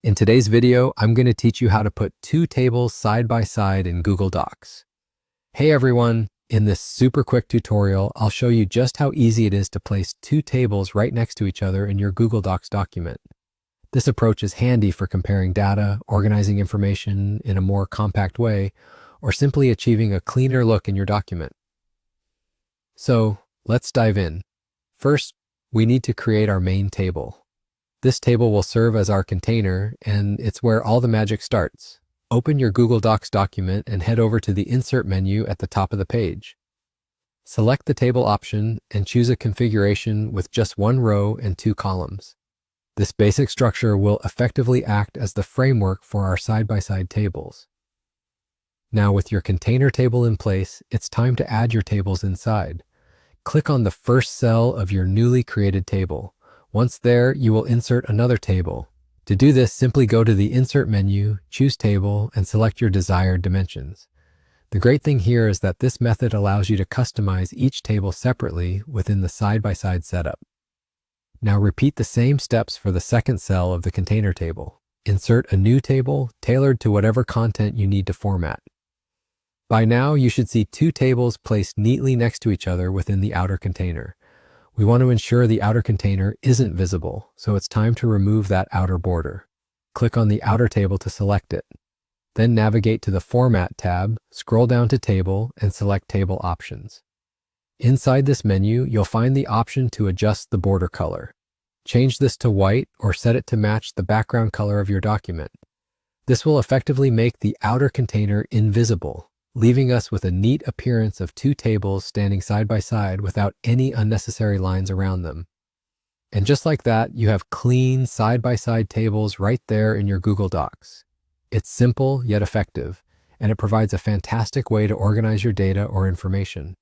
In today's video, I'm going to teach you how to put two tables side by side in Google Docs. Hey everyone, in this super quick tutorial, I'll show you just how easy it is to place two tables right next to each other in your Google Docs document. This approach is handy for comparing data, organizing information in a more compact way, or simply achieving a cleaner look in your document. So let's dive in. First, we need to create our main table. This table will serve as our container, and it's where all the magic starts. Open your Google Docs document and head over to the Insert menu at the top of the page. Select the table option and choose a configuration with just one row and two columns. This basic structure will effectively act as the framework for our side-by-side tables. Now, with your container table in place, it's time to add your tables inside. Click on the first cell of your newly created table. Once there, you will insert another table. To do this, simply go to the Insert menu, choose Table, and select your desired dimensions. The great thing here is that this method allows you to customize each table separately within the side-by-side setup. Now repeat the same steps for the second cell of the container table. Insert a new table tailored to whatever content you need to format. By now, you should see two tables placed neatly next to each other within the outer container. We want to ensure the outer container isn't visible, so it's time to remove that outer border. Click on the outer table to select it. Then navigate to the Format tab, scroll down to Table, and select Table Options. Inside this menu, you'll find the option to adjust the border color. Change this to white or set it to match the background color of your document. This will effectively make the outer container invisible, leaving us with a neat appearance of two tables standing side by side without any unnecessary lines around them. And just like that, you have clean side-by-side tables right there in your Google Docs. It's simple yet effective, and it provides a fantastic way to organize your data or information.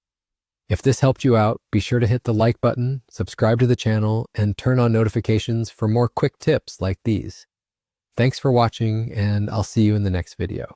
If this helped you out, be sure to hit the like button, subscribe to the channel, and turn on notifications for more quick tips like these. Thanks for watching, and I'll see you in the next video.